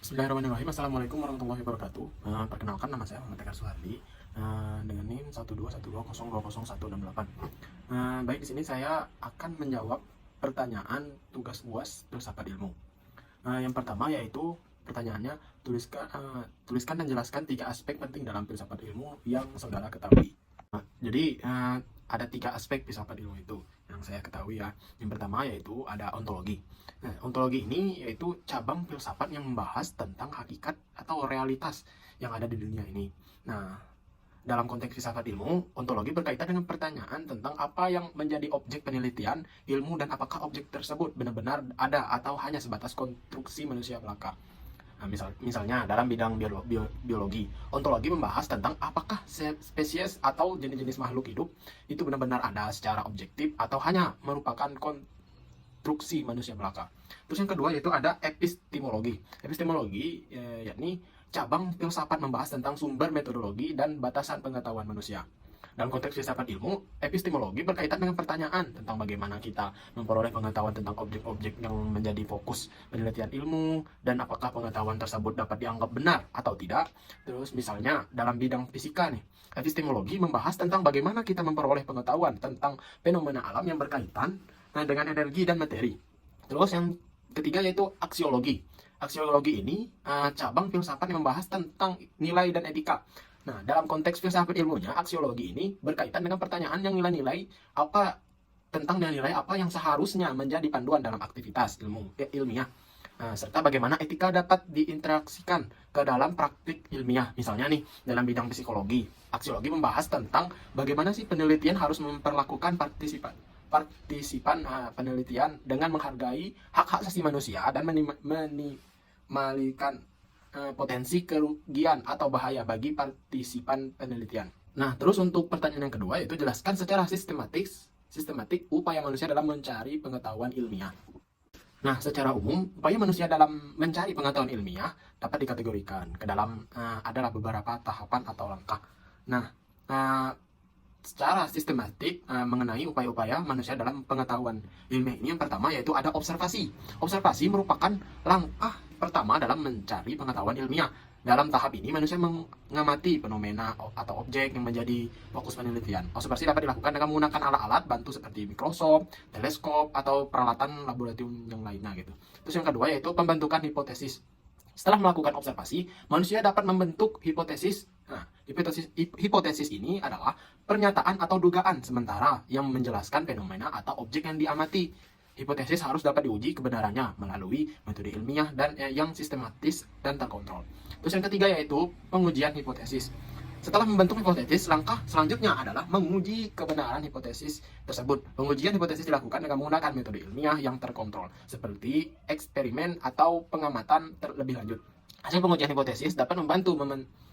Bismillahirrahmanirrahim. Assalamualaikum warahmatullahi wabarakatuh. Perkenalkan, nama saya Muhammad Tegar Suhardi dengan NIM 12120201068. Baik, di sini saya akan menjawab pertanyaan tugas UAS filsafat ilmu. Yang pertama yaitu pertanyaannya, tuliskan dan jelaskan 3 aspek penting dalam filsafat ilmu yang saudara ketahui. Jadi ada 3 aspek filsafat ilmu itu yang saya ketahui ya. Yang pertama yaitu ada ontologi. Nah, ontologi ini yaitu cabang filsafat yang membahas tentang hakikat atau realitas yang ada di dunia ini. Nah, dalam konteks filsafat ilmu, ontologi berkaitan dengan pertanyaan tentang apa yang menjadi objek penelitian ilmu dan apakah objek tersebut benar-benar ada atau hanya sebatas konstruksi manusia belaka. Nah, misalnya dalam bidang biologi, ontologi membahas tentang apakah spesies atau jenis-jenis makhluk hidup itu benar-benar ada secara objektif atau hanya merupakan konstruksi manusia belaka. Terus yang kedua yaitu ada epistemologi. Epistemologi yakni cabang filsafat membahas tentang sumber, metodologi, dan batasan pengetahuan manusia. Dalam konteks filsafat ilmu, epistemologi berkaitan dengan pertanyaan tentang bagaimana kita memperoleh pengetahuan tentang objek-objek yang menjadi fokus penelitian ilmu, dan apakah pengetahuan tersebut dapat dianggap benar atau tidak. Terus misalnya dalam bidang fisika nih, epistemologi membahas tentang bagaimana kita memperoleh pengetahuan tentang fenomena alam yang berkaitan dengan energi dan materi. Terus yang ketiga yaitu aksiologi. Aksiologi ini cabang filsafat yang membahas tentang nilai dan etika. Nah, dalam konteks filsafat ilmunya, aksiologi ini berkaitan dengan pertanyaan yang nilai-nilai apa tentang nilai apa yang seharusnya menjadi panduan dalam aktivitas ilmiah. Serta bagaimana etika dapat diinteraksikan ke dalam praktik ilmiah. Misalnya nih, dalam bidang psikologi, aksiologi membahas tentang bagaimana sih penelitian harus memperlakukan partisipan penelitian dengan menghargai hak-hak asasi manusia dan menimalikan potensi kerugian atau bahaya bagi partisipan penelitian. Nah, terus untuk pertanyaan yang kedua yaitu jelaskan secara sistematik upaya manusia dalam mencari pengetahuan ilmiah. Nah, secara umum, upaya manusia dalam mencari pengetahuan ilmiah dapat dikategorikan ke dalam adalah beberapa tahapan atau langkah. Nah, secara sistematik mengenai upaya-upaya manusia dalam pengetahuan ilmiah ini, yang pertama yaitu ada observasi. Observasi merupakan langkah pertama dalam mencari pengetahuan ilmiah. Dalam tahap ini manusia mengamati fenomena atau objek yang menjadi fokus penelitian. Observasi dapat dilakukan dengan menggunakan alat-alat bantu seperti mikroskop, teleskop, atau peralatan laboratorium yang lainnya gitu. Terus yang kedua yaitu pembentukan hipotesis. Setelah melakukan observasi, manusia dapat membentuk hipotesis. Nah, hipotesis ini adalah pernyataan atau dugaan sementara yang menjelaskan fenomena atau objek yang diamati. Hipotesis harus dapat diuji kebenarannya melalui metode ilmiah dan yang sistematis dan terkontrol. Terus yang ketiga yaitu pengujian hipotesis. Setelah membentuk hipotesis, langkah selanjutnya adalah menguji kebenaran hipotesis tersebut. Pengujian hipotesis dilakukan dengan menggunakan metode ilmiah yang terkontrol, seperti eksperimen atau pengamatan terlebih lanjut. Hasil pengujian hipotesis dapat membantu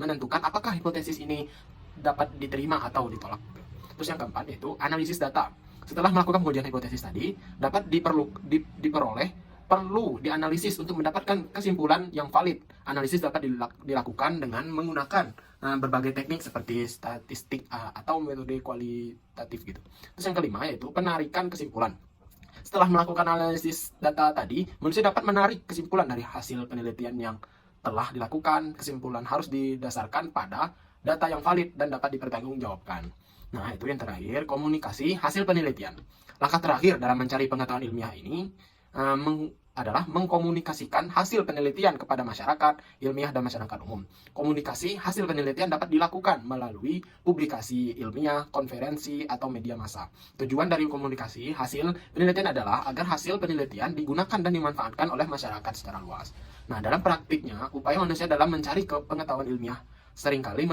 menentukan apakah hipotesis ini dapat diterima atau ditolak. Terus yang keempat yaitu analisis data. Setelah melakukan pengujian hipotesis tadi, dapat perlu dianalisis untuk mendapatkan kesimpulan yang valid. Analisis dapat dilakukan dengan menggunakan berbagai teknik seperti statistik atau metode kualitatif gitu. Terus yang kelima yaitu penarikan kesimpulan. Setelah melakukan analisis data tadi, manusia dapat menarik kesimpulan dari hasil penelitian yang telah dilakukan. Kesimpulan harus didasarkan pada data yang valid dan dapat dipertanggungjawabkan. Nah, itu yang terakhir, komunikasi hasil penelitian. Langkah terakhir dalam mencari pengetahuan ilmiah ini adalah mengkomunikasikan hasil penelitian kepada masyarakat ilmiah dan masyarakat umum. Komunikasi hasil penelitian dapat dilakukan melalui publikasi ilmiah, konferensi, atau media massa. Tujuan dari komunikasi hasil penelitian adalah agar hasil penelitian digunakan dan dimanfaatkan oleh masyarakat secara luas. Nah, dalam praktiknya, upaya manusia dalam mencari pengetahuan ilmiah seringkali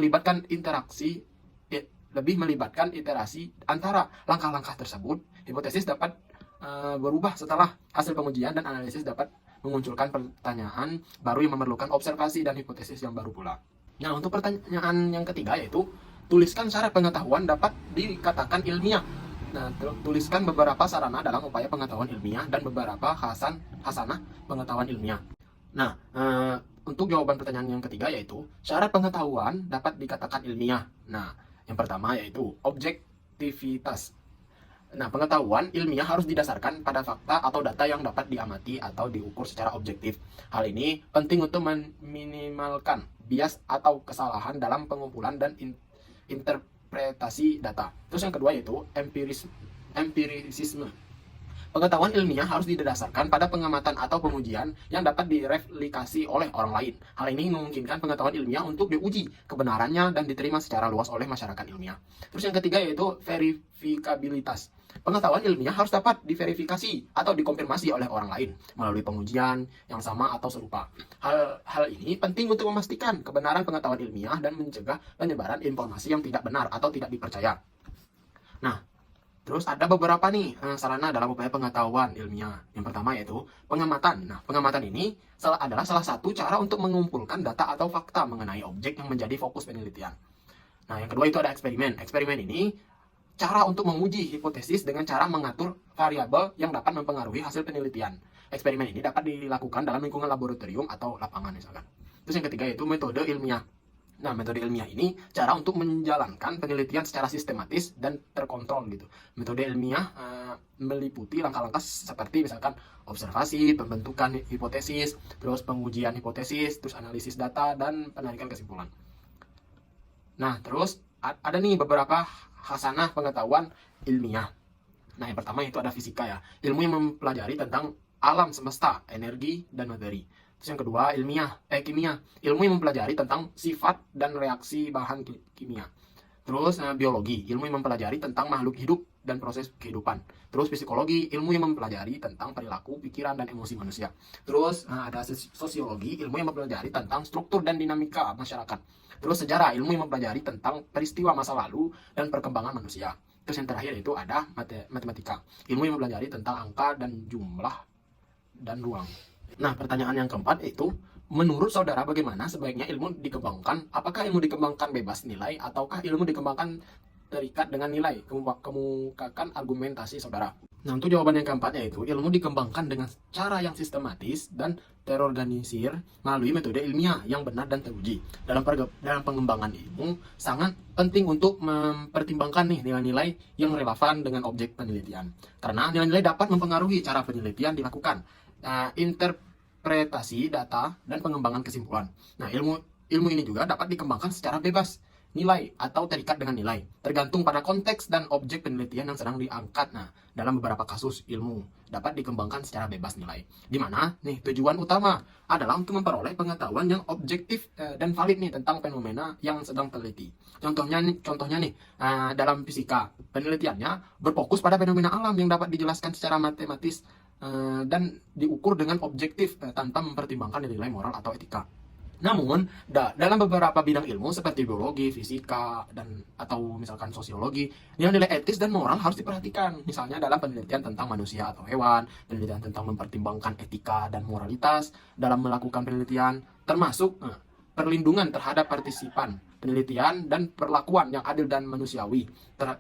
lebih melibatkan iterasi antara langkah-langkah tersebut. Hipotesis dapat berubah setelah hasil pengujian dan analisis dapat memunculkan pertanyaan baru yang memerlukan observasi dan hipotesis yang baru pula. Nah, untuk pertanyaan yang ketiga yaitu tuliskan syarat pengetahuan dapat dikatakan ilmiah. Nah, tuliskan beberapa sarana dalam upaya pengetahuan ilmiah dan beberapa hasanah pengetahuan ilmiah. Nah, untuk jawaban pertanyaan yang ketiga yaitu syarat pengetahuan dapat dikatakan ilmiah. Nah, yang pertama yaitu objektivitas. Nah, pengetahuan ilmiah harus didasarkan pada fakta atau data yang dapat diamati atau diukur secara objektif. Hal ini penting untuk meminimalkan bias atau kesalahan dalam pengumpulan dan interpretasi data. Terus yang kedua yaitu empirisisme. Pengetahuan ilmiah harus didasarkan pada pengamatan atau pengujian yang dapat direplikasi oleh orang lain. Hal ini memungkinkan pengetahuan ilmiah untuk diuji kebenarannya dan diterima secara luas oleh masyarakat ilmiah. Terus yang ketiga yaitu verifikabilitas. Pengetahuan ilmiah harus dapat diverifikasi atau dikonfirmasi oleh orang lain melalui pengujian yang sama atau serupa. Hal ini penting untuk memastikan kebenaran pengetahuan ilmiah dan mencegah penyebaran informasi yang tidak benar atau tidak dipercaya. Nah, terus ada beberapa nih sarana dalam upaya pengetahuan ilmiah. Yang pertama yaitu pengamatan. Nah, pengamatan ini adalah salah satu cara untuk mengumpulkan data atau fakta mengenai objek yang menjadi fokus penelitian. Nah, yang kedua itu ada eksperimen. Eksperimen ini cara untuk menguji hipotesis dengan cara mengatur variabel yang dapat mempengaruhi hasil penelitian. Eksperimen ini dapat dilakukan dalam lingkungan laboratorium atau lapangan misalkan. Terus yang ketiga yaitu metode ilmiah. Nah, metode ilmiah ini cara untuk menjalankan penelitian secara sistematis dan terkontrol gitu. Metode ilmiah meliputi langkah-langkah seperti misalkan observasi, pembentukan hipotesis, terus pengujian hipotesis, terus analisis data, dan penarikan kesimpulan. Nah, terus ada nih beberapa khasanah pengetahuan ilmiah. Nah, yang pertama itu ada fisika ya. Ilmu yang mempelajari tentang alam semesta, energi, dan materi. Terus yang kedua, kimia. Ilmu yang mempelajari tentang sifat dan reaksi bahan kimia. Terus biologi, ilmu yang mempelajari tentang makhluk hidup dan proses kehidupan. Terus psikologi, ilmu yang mempelajari tentang perilaku, pikiran, dan emosi manusia. Terus ada sosiologi, ilmu yang mempelajari tentang struktur dan dinamika masyarakat. Terus sejarah, ilmu yang mempelajari tentang peristiwa masa lalu dan perkembangan manusia. Terus yang terakhir itu ada matematika, ilmu yang mempelajari tentang angka dan jumlah dan ruang. Nah, pertanyaan yang keempat yaitu, menurut saudara bagaimana sebaiknya ilmu dikembangkan? Apakah ilmu dikembangkan bebas nilai ataukah ilmu dikembangkan terikat dengan nilai? Kemukakan argumentasi saudara. Nah, untuk jawaban yang keempat yaitu, ilmu dikembangkan dengan cara yang sistematis dan terorganisir melalui metode ilmiah yang benar dan teruji. Dalam pengembangan ilmu, sangat penting untuk mempertimbangkan nih nilai-nilai yang relevan dengan objek penelitian. Karena nilai-nilai dapat mempengaruhi cara penelitian dilakukan, interpretasi data, dan pengembangan kesimpulan. Nah, ilmu ini juga dapat dikembangkan secara bebas nilai atau terikat dengan nilai, tergantung pada konteks dan objek penelitian yang sedang diangkat. Nah, dalam beberapa kasus ilmu dapat dikembangkan secara bebas nilai, di mana nih tujuan utama adalah untuk memperoleh pengetahuan yang objektif dan valid nih tentang fenomena yang sedang teliti. Contohnya nih dalam fisika, penelitiannya berfokus pada fenomena alam yang dapat dijelaskan secara matematis dan diukur dengan objektif tanpa mempertimbangkan nilai moral atau etika. Namun, dalam beberapa bidang ilmu seperti biologi, fisika, atau misalkan sosiologi, nilai-nilai etis dan moral harus diperhatikan. Misalnya dalam penelitian tentang manusia atau hewan, penelitian tentang mempertimbangkan etika dan moralitas dalam melakukan penelitian, termasuk perlindungan terhadap partisipan penelitian dan perlakuan yang adil dan manusiawi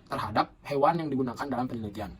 terhadap hewan yang digunakan dalam penelitian.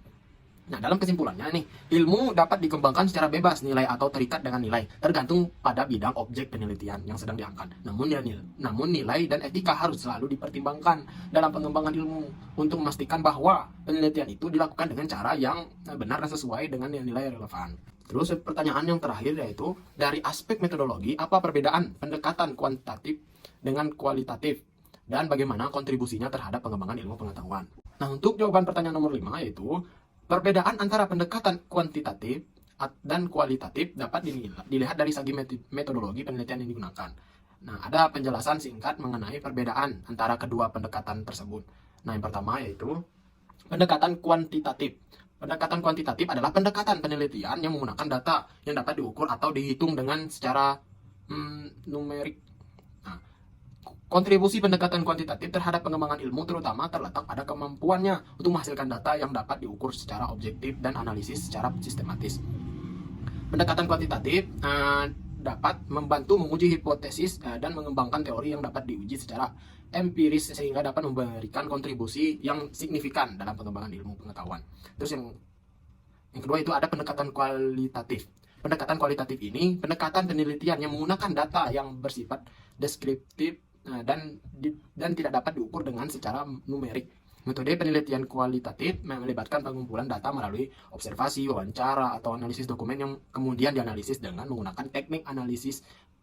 Nah, dalam kesimpulannya nih, ilmu dapat dikembangkan secara bebas nilai atau terikat dengan nilai, tergantung pada bidang objek penelitian yang sedang diangkat. Namun nilai dan etika harus selalu dipertimbangkan dalam pengembangan ilmu untuk memastikan bahwa penelitian itu dilakukan dengan cara yang benar dan sesuai dengan nilai relevan. Terus pertanyaan yang terakhir yaitu, dari aspek metodologi, apa perbedaan pendekatan kuantitatif dengan kualitatif dan bagaimana kontribusinya terhadap pengembangan ilmu pengetahuan? Nah, untuk jawaban pertanyaan nomor 5 yaitu, perbedaan antara pendekatan kuantitatif dan kualitatif dapat dilihat dari segi metodologi penelitian yang digunakan. Nah, ada penjelasan singkat mengenai perbedaan antara kedua pendekatan tersebut. Nah, yang pertama yaitu pendekatan kuantitatif. Pendekatan kuantitatif adalah pendekatan penelitian yang menggunakan data yang dapat diukur atau dihitung dengan secara numerik. Kontribusi pendekatan kuantitatif terhadap pengembangan ilmu terutama terletak pada kemampuannya untuk menghasilkan data yang dapat diukur secara objektif dan analisis secara sistematis. Pendekatan kuantitatif dapat membantu menguji hipotesis dan mengembangkan teori yang dapat diuji secara empiris sehingga dapat memberikan kontribusi yang signifikan dalam pengembangan ilmu pengetahuan. Terus yang kedua itu ada pendekatan kualitatif. Pendekatan kualitatif ini pendekatan penelitian yang menggunakan data yang bersifat deskriptif dan tidak dapat diukur dengan secara numerik. Metode penelitian kualitatif melibatkan pengumpulan data melalui observasi, wawancara, atau analisis dokumen yang kemudian dianalisis dengan menggunakan teknik analisis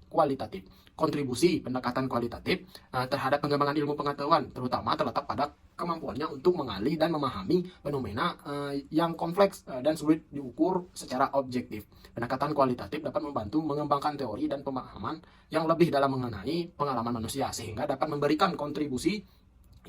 kualitatif. Kontribusi pendekatan kualitatif terhadap pengembangan ilmu pengetahuan terutama terletak pada kemampuannya untuk mengali dan memahami fenomena yang kompleks dan sulit diukur secara objektif. Pendekatan kualitatif dapat membantu mengembangkan teori dan pemahaman yang lebih dalam mengenai pengalaman manusia sehingga dapat memberikan kontribusi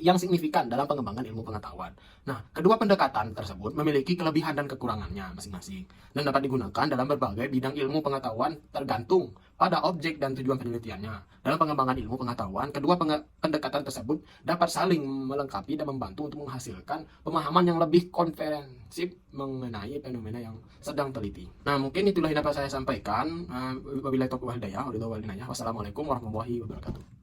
yang signifikan dalam pengembangan ilmu pengetahuan. Nah, kedua pendekatan tersebut memiliki kelebihan dan kekurangannya masing-masing dan dapat digunakan dalam berbagai bidang ilmu pengetahuan tergantung pada objek dan tujuan penelitiannya. Dalam pengembangan ilmu pengetahuan, kedua pendekatan tersebut dapat saling melengkapi dan membantu untuk menghasilkan pemahaman yang lebih komprehensif mengenai fenomena yang sedang teliti. Nah, mungkin itulah yang dapat saya sampaikan. Wabillahi taufiq wal hidayah. Wassalamualaikum warahmatullahi wabarakatuh.